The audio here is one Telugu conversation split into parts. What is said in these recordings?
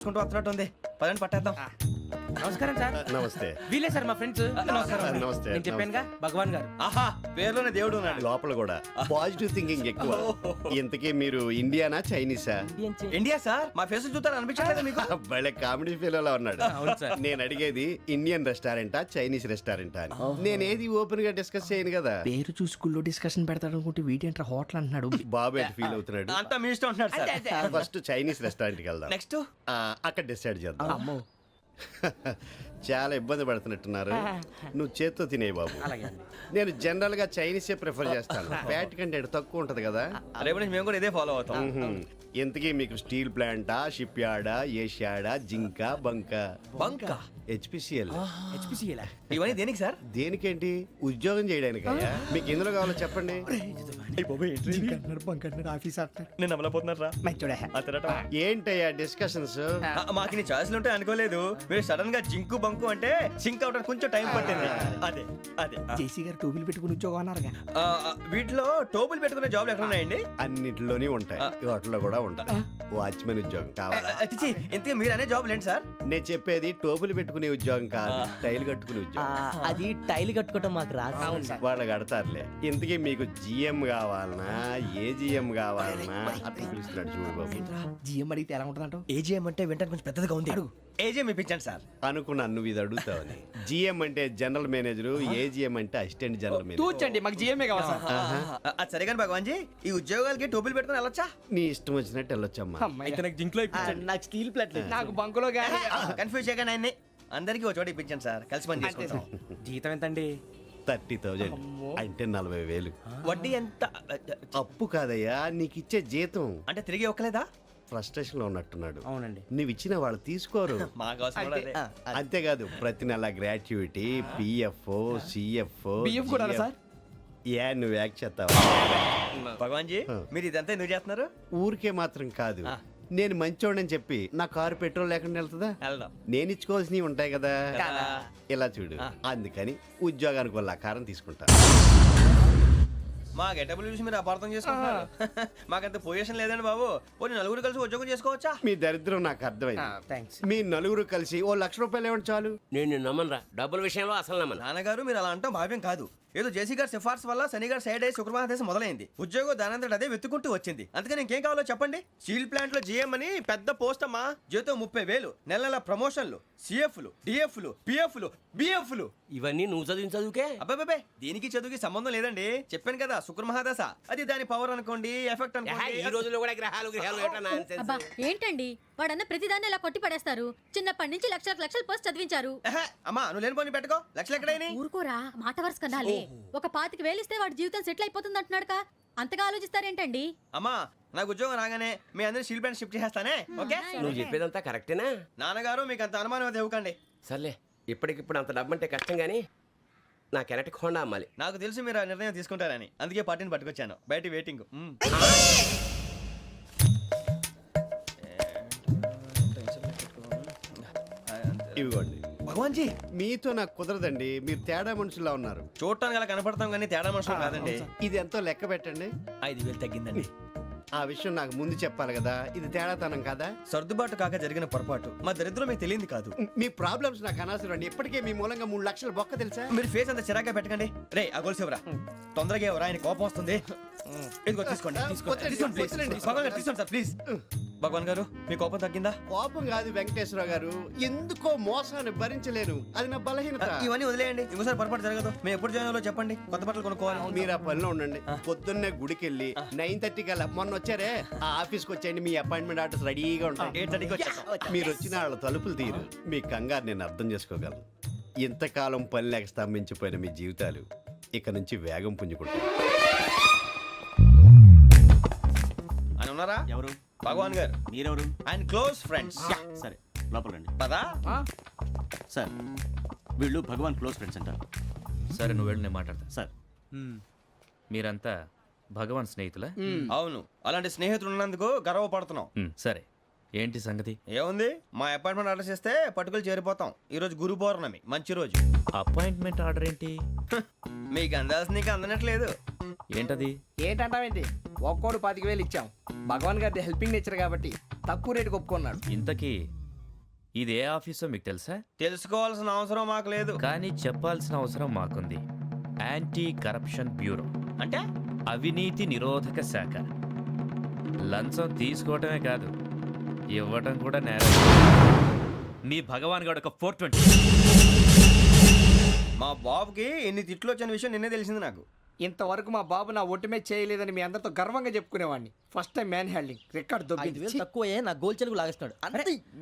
వస్తున్నట్టు ఉంది, పదండి పట్టేద్దాం. నమస్కారం సార్. నమస్తే. వీలే సార్ మా ఫ్రెండ్స్. నమస్కారం. నమస్తే. నేను చెప్పానుగా భగవాన్ గారు. ఆహా, పేర్లోనే దేవుడు ఉన్నాడు. లోపల కూడా పాజిటివ్ థింకింగ్ ఎక్కువ. ఇంతకీ మీరు ఇండియానా చైనీసా? ఇండియా సార్, మా ఫేస్ చూస్తారు అనిపించట్లేదు మీకు? భలే కామెడీ ఫీల్ అలా ఉన్నాడు. అవును సార్. నేను అడిగేది ఇండియన్ రెస్టారెంటా చైనీస్ రెస్టారెంటా అని. నేనేది ఓపెన్ గా డిస్కస్ చేయను కదా. పేరు చూసి స్కూల్లో డిస్కషన్ పెడతాడు అనుకుంటే వీటేంట్రా హోటల్ అంటున్నాడు. బాబు ఎట్ ఫీల్ అవుతున్నాడు. అంతా మీ ఇష్టం అంటున్నాడు సార్. ఫస్ట్ చైనీస్ రెస్టారెంట్ కి వెళ్దాం. నెక్స్ట్ అక్కడ డిసైడ్ చేద్దాం. అమ్మో. చాలా ఇబ్బంది పడుతున్నట్టున్నారు. నువ్వు చేత్తో తినే బాబు. నేను జనరల్ గా చైనీసే ప్రిఫర్ చేస్తాను. ఫ్యాట్ కంటెంట్ తక్కువ ఉంటది కదా. రేపు నుంచి మేము కూడా ఇదే ఫాలో అవుతాం. ఇంతకీ మీకు స్టీల్ ప్లాంటా, షిప్ యార్డా, ఏషియాడా, జింక, బంకా? బంకా, హెచ్పిసిఎల్. ఇవన్నీ దేనికి సార్? దేనికేంటి? ఉద్యోగం చేయడానికి. మీకు ఎందులో కావాలో చెప్పండి. నేను అమలపోతున్నారా? ఏంటయ్యా డిస్కషన్స్? మాకు నీ ఛాయిస్లు ఉంటాయి అనుకోలేదు. మీరు సడన్ గా జింకు బంకు అంటే సింక్ అవడానికి కొంచెం టైం పట్టింది. అదే అదే జేసీ గారు టోపీలు పెట్టుకుని ఉద్యోగం అన్నారుగా. వీటిలో టోపులు పెట్టుకునే జాబ్లు ఎక్కడ ఉన్నాయండి? అన్నిటిలోనే ఉంటాయి, వాటిలో కూడా ఉంటాయి. వాచ్మెన్ ఉద్యోగం కావాలా? ఇంతకీ మీరు అనే జాబ్ ఏంటి సార్? నేను చెప్పేది టోపులు పెట్టుకునే ఉద్యోగం కాదు, టైల్ కట్టుకునే ఉద్యోగం. అది టైల్ కట్టుకోవటం మాకు రాదు. వాళ్ళు కడతారులే. ఇంతకీ మీకు జిఎం కావాలనా, ఏ జిఎం కావాలనా? అట్లా పిలుస్తున్నాడు చూడు బాబు. జిఎం అడిగితే ఎలా ఉంటుందంట? ఏజీఎం అంటే వింటానికి కొంచెం పెద్దదిగా ఉంది. ఏజీఎం ఇప్పించండి సార్. అనుకున్నాను నువ్వు ఇది అడుగుతావని. జిఎం అంటే జనరల్ మేనేజర్, ఏజిఎం అంటే అసిస్టెంట్ జనరల్ మేనేజర్. తూచండి, మాకు జిఎంఏ కావాలి సార్. అది సరే కానీ భగవాన్ జీ, ఈ ఉద్యోగాలకి టోపులు పెట్టుకుని వెళ్ళొచ్చా? నీ ఇష్టం వచ్చినట్టు వెళ్ళొచ్చమ్మా. అయితే నాకు జింక్లో నాకు స్టీల్ ప్లేట్ నాకు బంకులో గానీ. కన్ఫ్యూజ్ చేయగానే ఆయన్ని అందరికీ ఒక చోట ఇప్పించండి సార్, కలిసి పని చేసుకుంటాం. జీతం ఎంతండి? 30,000 అంటే 40,000. వడ్డీ ఎంత? అప్పు కాదయ్యా, నీకు ఇచ్చే జీతం. అంటే తిరిగి ఒక్కలేదా? ఫ్రస్ట్రేషన్ లో ఉన్నట్టున్నాడు. అవునండి. నువ్వు ఇచ్చిన వాళ్ళు తీసుకోరు. మాకు అవసరం కూడా అదే. అంతేకాదు ప్రతి నెల గ్రాట్యుటీ, పిఎఫ్, సిఎఫ్. బియ్యం కూడా సార్? ఏ నువ్వు యాక్ట్ చేస్తావా? భగవాన్ జీ, మీరు ఇదంతా ఎందుకు చేస్తున్నారు? ఊరికే మాత్రం కాదు, నేను మంచోడని చెప్పి నా కారు పెట్రోల్ లేకుండా వెళ్తుందా? వెళ్దాం. నేను ఇచ్చుకోవాల్సినవి ఉంటాయి కదా. కదా. ఇలా చూడు, అందుకని ఉద్యోగానికి వాళ్ళ ఆకారం తీసుకుంటా. మా గెటబుల్ చూసి మీరు అపార్థం చేసుకుంటున్నారు. మాకంత పొజిషన్ లేదండి బాబు. పోనీ నలుగురు కలిసి ఉద్యోగం చేసుకోవచ్చా? మీ దరిద్రం నాకు అర్థమైంది. థ్యాంక్స్. మీ నలుగురు కలిసి ఓ ₹1,00,000 ఇవ్వండి చాలు. నేను నమ్మనరా, డబ్బుల విషయంలో అసలు నమ్మను. నాన్నగారు మీరు అలా అంటాం భావ్యం కాదు. ఏదో జేసీ గారి సిఫార్సు వల్ల శని గారు సైడ్ అయ్యి శుక్రవారం మొదలైంది. ఉద్యోగం దానంతటి అదే వెతుకుంటూ వచ్చింది. అందుకని ఇంకేం కావాలో చెప్పండి. స్టీల్ ప్లాంట్ లో జీఎం అని పెద్ద పోస్ట్ అమ్మా. జీతం 30,000, నెల నెల ప్రమోషన్లు, సిఎఫ్లు, డిఎఫ్లు, పిఎఫ్లు, బిఎఫ్లు. ఇవన్నీ నువ్వు చదివిన చదువుకే. అబ్బాబే, దీనికి చదువుకి సంబంధం లేదండి. చెప్పాను కదా, శుక్ర మహాదశ. అది దాని పవర్ అనుకోండి, ఎఫెక్ట్ ఈ అనుకోండి. రోజుల్లో కూడా గ్రహాలు ఏటా nonsense? అబ్బా ఏంటండి వాడన్న ప్రతిదాన్ని ఇలా కొట్టి పడేస్తారు. చిన్నప్పటి నుంచి లక్షల పోస్ట్ చదివించారు. అమ్మా నువ్వు లేని పోనీ పెట్టుకో. లక్షలు ఎక్కడైనా ఊరుకోరా, మాట వరుస కదాలే. ఒక 25,000 ఇస్తే వాడి జీవితం సెటిల్ అయిపోతుంది అంటున్నాడుగా. అంతగా ఆలోచిస్తారేంటండి? అమ్మా నాకు ఉద్యోగం రాగానే మీ అందరూ స్టీల్ ప్లాంట్ షిఫ్ట్ చేస్తానే. ఓకే? నువ్వు చెప్పేదంతా కరెక్టేనా? నాన్నగారు మీకు అంత అనుమానం అయితే ఇవ్వకండి. సర్లే, ఇప్పటికిప్పుడు అంత డబ్బు అంటే కష్టం కానీ నా కెనటిక్ హోండా అమ్మాలి. నాకు తెలుసు మీరు ఆ నిర్ణయం తీసుకుంటారని, అందుకే పార్టీని పట్టుకొచ్చాను. బయట వెయిటింగ్. ఇవ్వండి. భగవాన్ జీ, మీతో నాకు కుదరదండి, మీరు తేడా మనుషుల్లా ఉన్నారు. చూడటానికి అలా కనపడతాం కానీ తేడా మనుషులు కాదండి. ఇది ఎంతో లెక్క పెట్టండి. 5,000 తగ్గిందండి. ఆ విషయం నాకు ముందు చెప్పాలి కదా. ఇది తేడాతనం కదా. సర్దుబాటు కాక జరిగిన పొరపాటు. మా దరిద్రం మీకు తెలియంది కాదు. మీ ప్రాబ్లమ్స్ నాకు అనవసరం అండి. ఇప్పటికే మీ మూలంగా 3 లక్షలు బొక్క తెలుసా. మీరు ఫేస్ అంత చిరాగ్గా పెట్టకండి. రే ఆ గొలుసు ఎవరా? తొందరగా ఎవరా, ఆయన కోపం వస్తుంది. ఇదిగో తీసుకోండి. తీసుకోండి ప్లీజ్. భగవాన్ గారు తీసుకోండి సార్ ప్లీజ్. భగవాన్ గారు మీ కోపం తగ్గిందా? కోపం కాదు వెంకటేశ్వర గారు, ఎందుకో మోసాన్ని భరించలేను. అది నా బలహీనత. ఇవన్నీ వదిలేయండి, ఇంకోసారి పొరపాటు జరగదు. మేము ఎప్పుడు జాయిన్ అవ్వాలో చెప్పండి, కొత్త బట్టలు కొనుక్కోవాలి. మీరు ఆ పనిలో ఉండండి. పొద్దున్నే గుడికి వెళ్ళి 9:30 కల్లా, మొన్న వచ్చారే ఆ ఆఫీస్కి వచ్చేయండి. మీ అపాయింట్మెంట్ ఆర్డర్స్ రెడీగా ఉంటాయి. 8:30కి వచ్చేస్తాం. మీరు వచ్చిన వాళ్ళ తలుపులు తీరు. మీ కంగారు నేను అర్థం చేసుకోగలను. ఇంతకాలం పని లేక స్తంభించిపోయిన మీ జీవితాలు ఇక నుంచి వేగం పుంజుకుంటాయి. అని ఉన్నారా? ఎవరు? భగవాన్ గారు. మీరెవరు? ఆయన క్లోజ్ ఫ్రెండ్స్. సరే లోపల రండి. పదా సార్ వీళ్ళు భగవాన్ క్లోజ్ ఫ్రెండ్స్ అంటారు. సరే నువ్వు వెళ్ళి నేను మాట్లాడతా. సార్ మీరంతా భగవాన్ స్నేహితులా? అవును, అలాంటి స్నేహితులు ఉన్నందుకు గర్వపడుతున్నాం. సరే ఏంటి సంగతి? ఏముంది, మా అపాయింట్మెంట్ ఆర్డర్ చేస్తే పట్టుకులు చేరిపోతాం. ఈ రోజు గురు పౌర్ణమి, మంచి రోజు. అపాయింట్మెంట్ ఆర్డర్ ఏంటి? మీకు అందాల్సిన నీకు అందనట్లేదు. ఏంటది? ఏంటంటావేంటి? ఒక్కోడు 25,000 ఇచ్చాం. భగవాన్ గారి హెల్పింగ్ నేచర్ కాబట్టి తక్కువ రేటుకి ఒప్పుకున్నాడు. ఇంతకీ ఇది ఏ ఆఫీసో మీకు తెలుసా? తెలుసుకోవాల్సిన అవసరం మాకు లేదు. కానీ చెప్పాల్సిన అవసరం మాకుంది. యాంటీ కరప్షన్ బ్యూరో, అంటే అవినీతి నిరోధక శాఖ. లంచం తీసుకోవటమే కాదు, ఇవ్వటం కూడా నేరం. మీ భగవాన్ గారు ఒక 420. మా బాబుకి ఎన్ని తిట్లు వచ్చిన విషయం నిన్నే తెలిసింది నాకు. ఇంతవరకు మా బాబు నా ఒట్టుమే చేయలేదని మీ అందరితో గర్వంగా చెప్పుకునేవాడిని. First time man handing record దొబ్బింది. తక్కువే నా గోల్ చెలుగు లాగేస్తున్నాడు.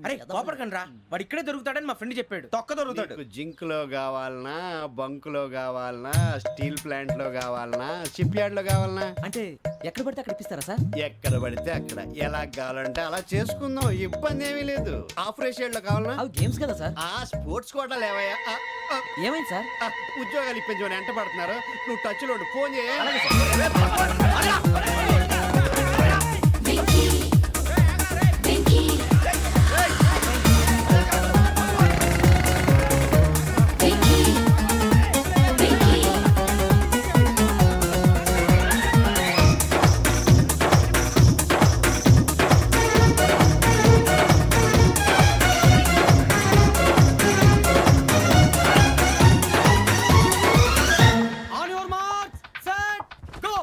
అరే కోపడకండి రా, వాడు ఇక్కడే దొరుకుతాడని మా ఫ్రెండ్ చెప్పాడు. తొక్క దొరుకుతాడు. నీకు జింక్ లో కావాలనా, బంక్ లో కావాలనా, స్టీల్ ప్లాంట్ లో కావాలనా, షిప్ యార్డ్ లో కావాలనా? అంటే ఎక్కడ పడితే అక్కడ ఇప్పిస్తారా సార్? ఎక్కడ పడితే అక్కడ ఎలా కావాలంటే అలా చేసుకుందాం, ఇబ్బంది ఏమీ లేదు. ఆపరేషన్ లో కావాలనా? అవి గేమ్స్ కదా సార్. ఆ స్పోర్ట్స్ కోటా లేవయ్యా. ఏమైంది సార్? ఉద్యోగాలు ఇప్పించమని ఎంట పడుతున్నారు. నువ్వు టచ్ లో ఫోన్ చేయ. On your marks, set, go.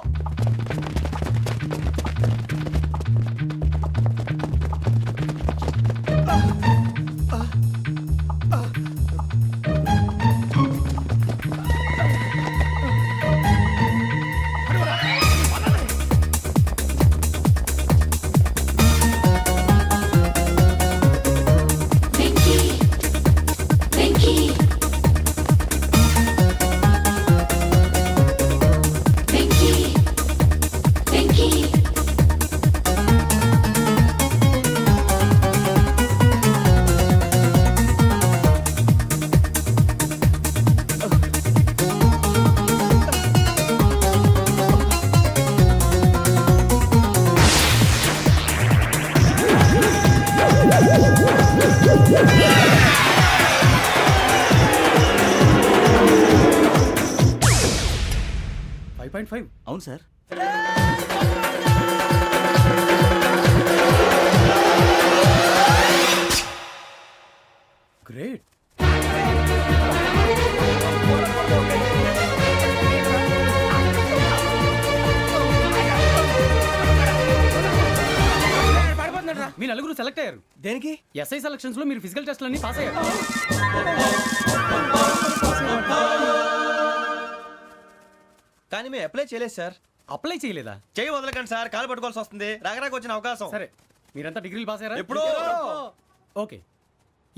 అవును సార్. గ్రేట్. మీ నలుగురు సెలెక్ట్ అయ్యారు. దేనికి? ఎస్ఐ సెలక్షన్స్ లో మీరు ఫిజికల్ టెస్ట్ అన్ని పాస్ అయ్యారు. కానీ మేము అప్లై చేయలేదు సార్. అప్లై చేయలేదా? చేయి వదలకండి సార్, కాలు పట్టుకోవాల్సి వస్తుంది. రాగరాకు వచ్చిన అవకాశం. సరే, మీరంతా డిగ్రీలు పాస్ అయ్యారా? ఎప్పుడో. ఓకే,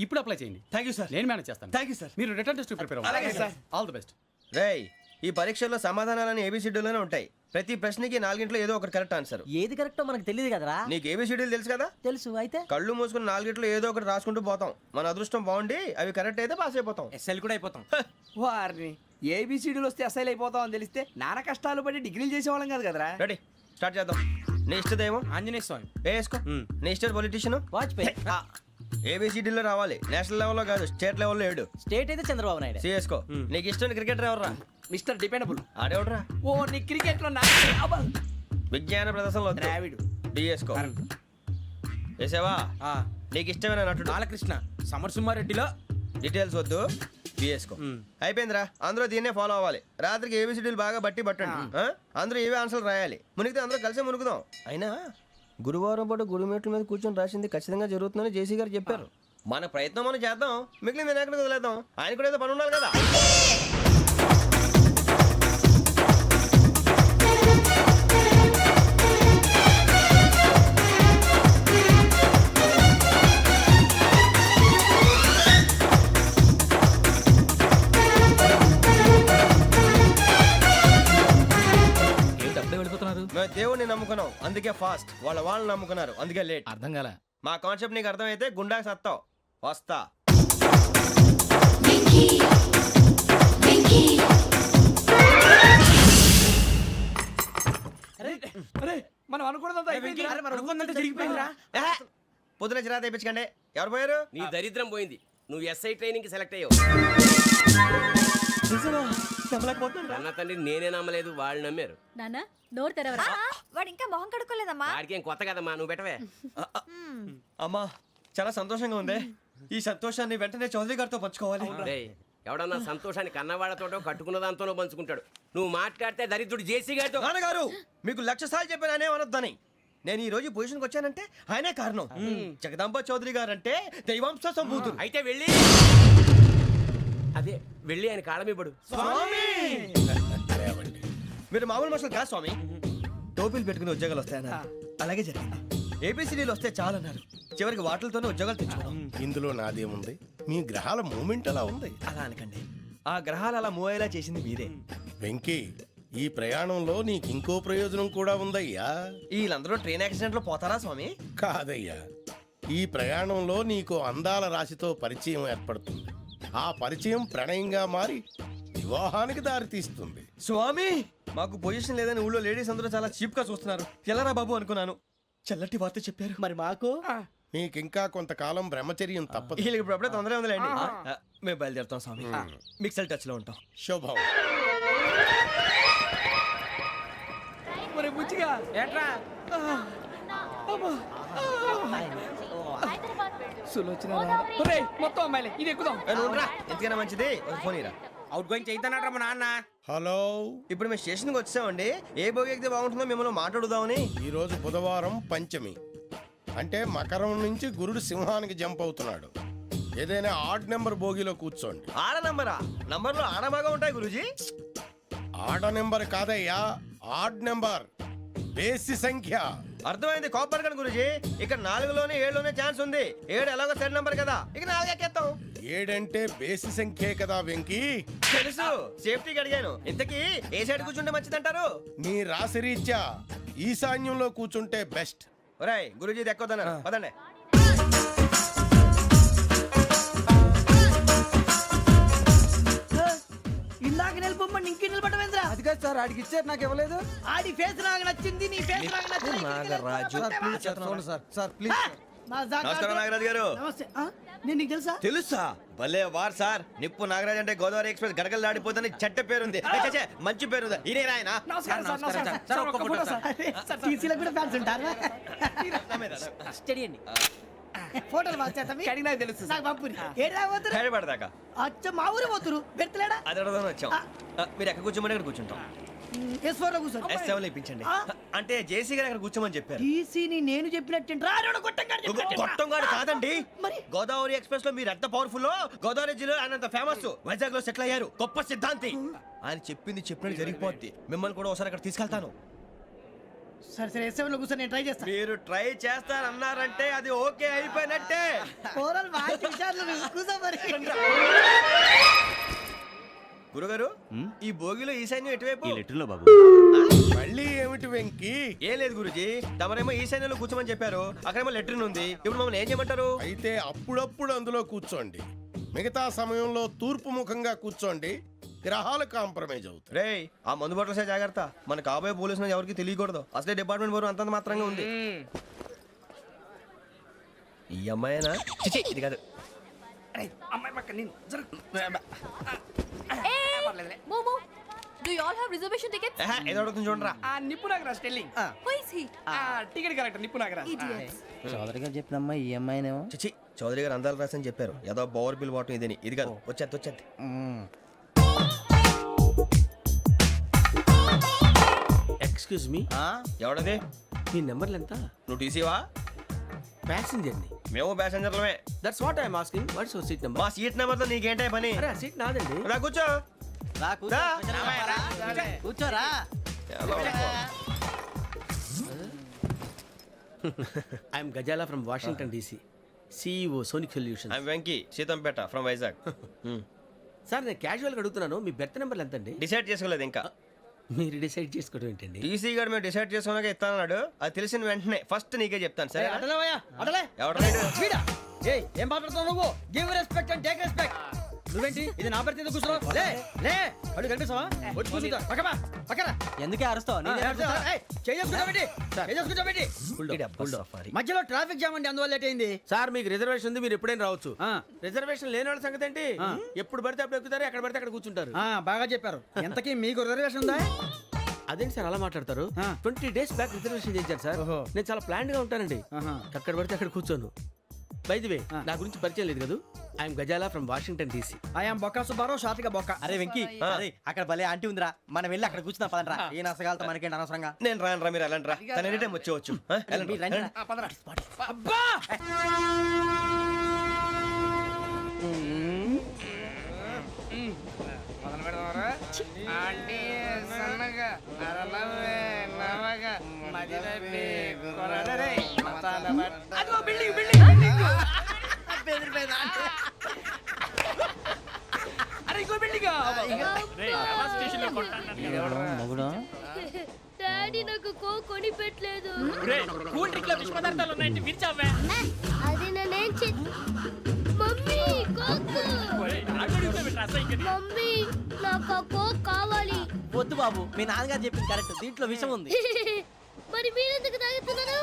ఇప్పుడు అప్లై చేయండి. Thank you sir. నేను మేనేజ్ చేస్తాను. Thank you sir. మీరు రిటర్న్ టెస్ట్ ప్రిపేర్ అవ్వండి. అలాగే సార్. All the best. రేయ్, ఈ పరీక్షల్లో సమాధానాలని ఏబిసిడ్యూల్లోనే ఉంటాయి. ప్రతి ప్రశ్నకి 4 ఏదో ఒకటి కరెక్ట్ ఆన్సర్. ఏది కరెక్టో మనకు తెలియదు కదరా. నీకు ఏబిసిడ్యూల్ తెలుసు కదా? తెలుసు. అయితే కళ్ళు మూసుకుని 4 ఏదో ఒకటి రాసుకుంటూ పోతాం. మన అదృష్టం బాగుండి అవి కరెక్ట్ అయితే పాస్ అయిపోతాం. ఎస్ఎల్ కూడా అయిపోతాం. వారిని ఏబిసిడీలు వస్తే ఎస్ఐలు అయిపోతాం అని తెలిస్తే నాన్న కష్టాలు పడి డిగ్రీలు చేసేవాళ్ళం కాదు కదరా. రెడీ, స్టార్ట్ చేద్దాం. నీ ఇష్టదేమో ఆంజనేయ స్వామి. వేసుకో. నీ ఇష్ట పొలిటీషియన్ వాజ్పేయి. ఏబిసిడీలో రావాలి. నేషనల్ లెవెల్లో కాదు, స్టేట్ లెవెల్లో 7. స్టేట్ అయితే చంద్రబాబు నాయుడు. సిఎస్కో. నీకు ఇష్టం క్రికెటర్ ఎవర్రా? Mister dependable. ఆడేవడరా? ఓ నీ క్రికెట్ లో విజ్ఞాన ప్రదర్శనలో ద్రావిడు. డిఎస్కో. వేసావా? నీకు ఇష్టమైన నటుడు? బాలకృష్ణ. సమర్సింహారెడ్డిలో డీటెయిల్స్ వద్దు, బిఎస్కో. అయిపోయిందిరా. అందరూ దీన్నే ఫాలో అవ్వాలి. రాత్రికి ఏబిసిడీలు బాగా బట్టి పట్టండి. అందరూ ఏవే ఆన్సర్లు రాయాలి. మునిగితే అందరూ కలిసి మునుగుదాం. అయినా గురువారం పాటు గురుమేట్ల మీద కూర్చొని రాసింది ఖచ్చితంగా జరుగుతుందని జేసీ గారు చెప్పారు. మన ప్రయత్నం మనం చేద్దాం, మిగిలింది నేను ఎక్కడికి వదిలేద్దాం. ఆయన కూడా ఏదో పని ఉండాలి కదా. మేము దేవుడిని నమ్ముకున్నాం, అందుకే ఫాస్ట్. వాళ్ళు నమ్ముకున్నారు, అందుకే లేట్. అర్థం కాల. మా కాన్సెప్ట్ నీకు అర్థమైతే గుండా సత్తావు. వస్తా. మనం అనుకున్నదంతా జరిగిపోయిందిరా. పొద్దున చిరా తెప్పించకండి. ఎవరు పోయారు? నీ దరిద్రం పోయింది. నువ్వు ఎస్ఐ ట్రైనింగ్ కి సెలెక్ట్ అయ్యావు. అన్న తండ్రి నేనే నమ్మలేదు, వాళ్ళు నమ్మారు. నాన్న నోరు తెరవరా. వాడు ఇంకా మొహం కడుక్కోలేదమ్మా. వాడికి ఏం కొత్త కదమ్మా, నువ్వు పెట్టవే. అమ్మా చాలా సంతోషంగా ఉంది. ఈ సంతోషాన్ని వెంటనే చౌదరి గారితో పంచుకోవాలి. డేయ్, ఎవడన్నా సంతోషాన్ని కన్నవాళ్లతోటో కట్టుకున్న దాంతోనో పంచుకుంటాడు. నువ్వు మాట్లాడితే దరిద్రుడు జేసీ గారితో. నాన్నగారు మీకు 1,00,000 సార్లు చెప్పాను అనే అనొద్దని. నేను ఈ రోజు పొజిషన్కి వచ్చానంటే ఆయనే కారణం. జగదాంబ చౌదరి గారు అంటే దైవాంశ సంభూతుడు. అయితే వెళ్ళి అదే వెళ్ళి ఆయన కాళ్ళమివ్వడు. మీరు మామూలు మనుషులు కాదు స్వామి. టోపీలు పెట్టుకుని ఉద్యోగాలు వస్తాయన్నారు, అలాగే జరిగింది. ఏపీసీడీలు వస్తే చాలన్నారు, చివరికి వాటిలతోనే ఉద్యోగాలు తెచ్చుకున్నాం. ఇందులో నాదేముంది, మీ గ్రహాల మూమెంట్ అలా ఉంది. అలా అనకండి, ఆ గ్రహాలు అలా మూవ్ అయ్యేలా చేసింది మీరే. వెంకీ, ఈ ప్రయాణంలో నీకు ఇంకో ప్రయోజనం కూడా ఉందయ్యా. వీళ్ళందరూ ట్రైన్ యాక్సిడెంట్ లో పోతారా స్వామి? కాదయ్యా, ఈ ప్రయాణంలో నీకు అందాల రాశితో పరిచయం ఏర్పడుతుంది. ఆ పరిచయం ప్రణయంగా మారి వివాహానికి దారితీస్తుంది. స్వామి, మాకు పొజిషన్ లేదని ఊళ్ళో లేడీస్ అందరూ చాలా చీప్ గా చూస్తున్నారు. ఎలారా బాబు అనుకున్నాను. చల్లటి వార్త చెప్పారు. మరి మాకు నీకింకా కొంతకాలం బ్రహ్మచర్యం తప్పదు. వీళ్ళకి ఇప్పుడు అప్పుడే తొందరగా ఉందిలేండి. మేము బయలుదేరుతాం స్వామి. మిక్సెల్ టచ్ లో ఉంటాం. శుభం. మరి బుచ్చిగా ఏట్రా సులోచన మొత్తం అమ్మాయిలే, ఇది ఎక్కుదాం. ఏ, నువ్వు ఉండరా. ఎందుకైనా మంచిది ఒక ఫోన్ ఇరా. అవుట్ గోయింగ్ చేద్దానట్రా మా నాన్న. హలో, ఇప్పుడు మేము స్టేషన్కి వచ్చామండి. ఏ బోగి ఎక్కితే బాగుంటుందో మిమ్మల్ని మాట్లాడుదామని. ఈరోజు బుధవారం పంచమి, అంటే మకరం నుంచి గురుడు సింహానికి జంప్ అవుతున్నాడు. ఏదైనా ఆడ్ నెంబర్ బోగిలో కూర్చోండి. ఆడ నంబరా? నంబర్లో ఆడ బాగా ఉంటాయి గురూజీ. ఆడ నెంబర్ కాదయ్యా, ఆడ్ నెంబర్, బేసి సంఖ్య. అర్థమైంది, కాపర్ కన్ గురూజీ. ఇక్కడ 4లోనే 7లోనే ఛాన్స్ ఉంది. 7 ఎలాగో సెడ్ నంబర్ కదా, ఇక 4 ఎక్కేస్తాం. 7 అంటే బేసి సంఖ్యే కదా వెంకీ. తెలుసు, సేఫ్టీకి అడిగాను. ఇంతకీ ఏ సైడ్ కూర్చుంటే మంచిదంటారు? నీ రాశి రీత్యా ఈశాన్యంలో కూర్చుంటే బెస్ట్. ఒరేయ్ గురూజీ దెక్కొద్దన్నారు, పదండి. ఇందాక నిలబొమ్మని ఇంకే నిలబడమేంద్రా? అది కాదు సార్, ఆడికి ఇచ్చారు, నాకు ఇవ్వలేదు. ఆడి ఫేస్ నాకు నచ్చింది, నీ ఫేస్ నాకు నచ్చింది. నాగరాజు. Sir please. నమస్కారం నాగరాజు గారు. నమస్తే. నేను నీకు తెలుసా? తెలుసా? భలే వార్ సార్. నిప్పు నాగరాజ్ అంటే గోదావరి ఎక్స్ప్రెస్ గడగలు దాడిపోతుంది చెట్ట పేరుంది. ఛే, మంచి పేరుంది. ఇదేనా ఆయన? నమస్కారం సార్, నమస్కారం సార్. ఒక్క ఫోటో సార్. సార్ టీసీలో కూడా ఫ్యాన్స్ ఉంటారా? స్టడీ అండి. ఫోటోలు బాగా చేస్తాం. కడిగి నాకు తెలుసు సార్. నాకు పంపుని ఏడా పోతురు? హైదరాబాద్ అచ్చ మా ఊరు పోతురు, పెడతలేడా? అది అడగదామని వచ్చాం. మీరు ఎక్కడ కూర్చోమని అక్కడ కూర్చుంటాం. S4 లో కూర్చో. S7 ఇప్పించండి. అంటే జేసీ గారు అక్కడ కూర్చోమని చెప్పారు. టీసీని నేను చెప్పినట్టు గొట్టంగాడు కాదండి. మరి? గోదావరి ఎక్స్ప్రెస్ లో మీరు ఎంత పవర్ఫుల్, గోదావరి జిల్లా ఆయన ఫేమస్. వైజాగ్ లో సెటిల్ అయ్యారు, గొప్ప సిద్ధాంతి. ఆయన చెప్పింది చెప్పినట్టు జరిగిపోద్ది. మిమ్మల్ని కూడా ఒకసారి అక్కడ తీసుకెళ్తాను. సరే సరే, S7 లో కూర్చో, నేను ట్రై చేస్తాను. మీరు ట్రై చేస్తారన్నారంటే అది ఓకే అయిపోయినట్టే. కూరలు బాగా చూశారు, కూర్చో మరి. గురుగారు, ఈ భోగిలో ఈశాన్యం ఎటువైపు? ఈ లెటర్లో బాబు. మళ్ళీ ఏమిటి వెంకీ? ఏం లేదు గురుజీ, తమరేమో ఈశాన్యంలో కూర్చోమని చెప్పారు, అక్కడేమో లెటర్ ఉంది. ఇప్పుడు మమ్మల్ని ఏం చేయమంటారు? అయితే అప్పుడప్పుడు అందులో కూర్చోండి, మిగతా సమయంలో తూర్పు ముఖంగా కూర్చోండి. గ్రహాలు కాంప్రమైజ్ అవుతాయి. రేయ్, ఆ మందు బట్టలసే జాగ్రత్త. మన కాబోయే పోలీసులు ఎవరికి తెలియకూడదు. అసలే డిపార్ట్మెంట్ బోరు అంతంత మాత్రంగా ఉంది. ఈ అమ్మాయినా? చిచి, ఇది కాదు. అమ్మాయి పక్క నేను Momo, do you all have reservation tickets? ఏదో అడుగుతుంది చూడరా. ఆ నిప్పు Nagaraj telling. Who is he? Ticket correct, నిప్పు నాగరాజ్. Idiots. చౌదరి గారు చెప్పినమ్మా ఈ అమ్మాయినేమో. చిచి, చౌదరి గారు అందాలు రాసని చెప్పారు. ఏదో బోర్ బిల్ వాటం ఇదని. ఇది కాదు, వచ్చేది. Excuse me, ఎవడది? మీ నెంబర్లు ఎంత? నువ్వు టీసీవా? ప్యాసింజర్ ని. మేము ప్యాసెంజర్లమే. That's what I'm asking. What's your seat number? మా సీట్ నెంబర్ తో నీకేంటే పని? అరే, ఆ సీట్ నాదండి. రా కూర్చో. రా. కూర్చోరా. I'm Gazala from Washington DC, CEO Sonic Solution. I'm Venky, Seethampeta from Vizag. Sir, నేను క్యాజువల్గా అడుగుతున్నాను, మీ బెర్త్ నెంబర్లు ఎంత అండి? డిసైడ్ చేసుకోలేదు ఇంకా. మీరు డిసైడ్ చేసుకోవడం ఏంటండి? టీసీ గారు మేము డిసైడ్ చేసుకున్నాక ఇస్తానన్నాడు. అది తెలిసిన వెంటనే ఫస్ట్ నీకే చెప్తాను. సరే అటలే ఎవరు? ఏయ్, ఏం మాట్లాడుతున్నావు నువ్వు? Give respect and take respect. నువ్వేంటి ఇది నా పరిస్థితి కూర్చున్నావు? లే లే, అడుగు కనిపిస్తావా? వచ్చి కూర్చుంటా. పక్కమా పక్కన. ఎందుకే అరుస్తావు? మధ్యలో ట్రాఫిక్ జామ్ అండి, అందువల్ల లేట్ అయింది. సార్, మీకు రిజర్వేషన్ ఉంది, మీరు ఎప్పుడైనా రావచ్చు. రిజర్వేషన్ లేని వాళ్ళ సంగతి ఏంటి? ఎప్పుడు పడితే అప్పుడు ఎక్కుతారు, ఎక్కడ పడితే అక్కడ కూర్చుంటారు. బాగా చెప్పారు. ఎంతకీ మీకు రిజర్వేషన్ ఉందా? అదేంటి సార్ అలా మాట్లాడతారు? 20 days బ్యాక్ రిజర్వేషన్ చేశారు సార్. నేను చాలా ప్లాన్డ్ గా ఉంటానండి. అక్కడ పడితే అక్కడ కూర్చోను. బై ది వే నా గురించి పరిచయం లేదు కదా I'm Gazala from Washington DC. I'm Bokka Subbarao షార్ట్గా బొక్క. అరే వెంకీ అరే అక్కడ భలే ఆంటీ ఉందిరా, మనం వెళ్ళి అక్కడ కూర్చున్నా పదనరా. ఏ నసగాలతో మనకేంటి అనవసరంగా. నేను రాను రా, మీరు వెళ్ళండి రా. తన ఎనీ టైం వచ్చేవచ్చు. వెళ్ళండి, మీరు రండి రా. అబ్బా డాడీ నాకు కొని పెట్టలేదు. కూల్ డ్రింక్ లో విష పదార్థాలు ఉన్నాయంటే విరిచావే. అది నేనేం మమ్మీ కోక్. మమ్మీ నాకు ఆ కోక్ కావాలి. వద్దు బాబు, మీ నాన్నగారు చెప్పింది కరెక్ట్, దీంట్లో విషయం ఉంది. మరి మీరెందుకు తాగుతున్నారు?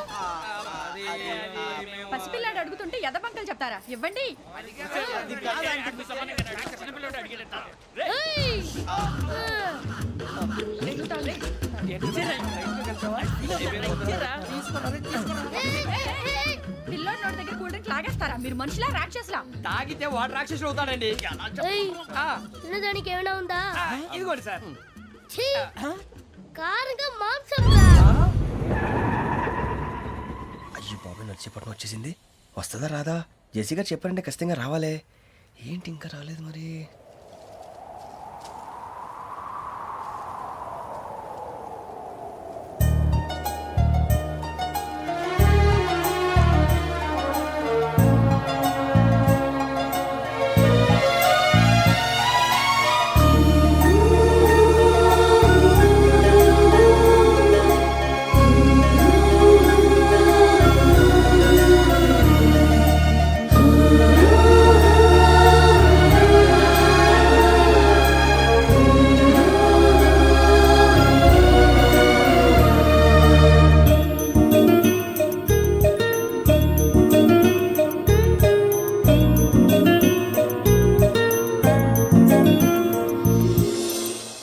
పసిపిల్లాడు అడుగుతుంటే ఎదబంకలు చెప్తారా? ఇవ్వండి. ఏయ్! పిల్లోడి నోటి దగ్గర కూల్ డ్రింక్ లాగేస్తారా? మీరు మనుషులా రాక్షసులా? తాగితే వాడు రాక్షసుడు అవుతాడండి. ఏయ్! తినడానికి ఏమైనా ఉందా? ఇదిగోండి సార్. ఛీ! కారంగా మాంసం రా. అయ్యో బాబాయ్, నడిచేపట్నం వచ్చేసింది. వస్తుందా రాదా? జేసీ గారు చెప్పారంటే ఖచ్చితంగా రావాలే. ఏంటి ఇంకా రాలేదు మరి?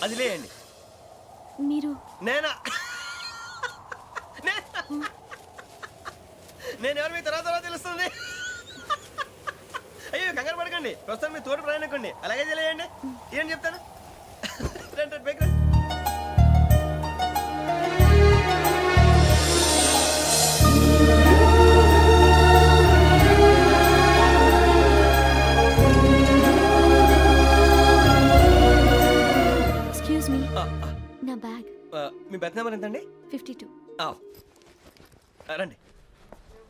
అది లేయండి. మీరు నేనా? నేను ఎవరు మీ తర్వాత తెలుస్తుంది. అయ్యో కంగారు పడకండి, ప్రస్తుతం మీ తోటి ప్రయాణకండి. అలాగే తెలియండి. ఏం చెప్తాను. రండి, రండి, బైక్ రండి. ఎక్స్క్యూజ్ మీ, నా బ్యాగ్. మీ బెత్ నెంబర్ ఎంతండి? 52. రండి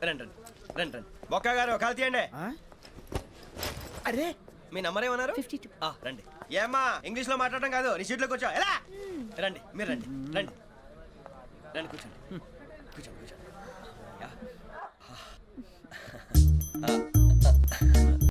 రండి రండి రండి రండి. బొక్క గారు కాల్ తీయండి. అరే మీ నంబర్ ఏమన్నారు? 52. రండి. ఏమ్మా ఇంగ్లీష్ లో మాట్లాడడం కాదు, నీ సీట్లోకి వచ్చా. ఎలా రండి, మీరు రండి రండి రండి, కూర్చోండి కూర్చోండి కూర్చోండి.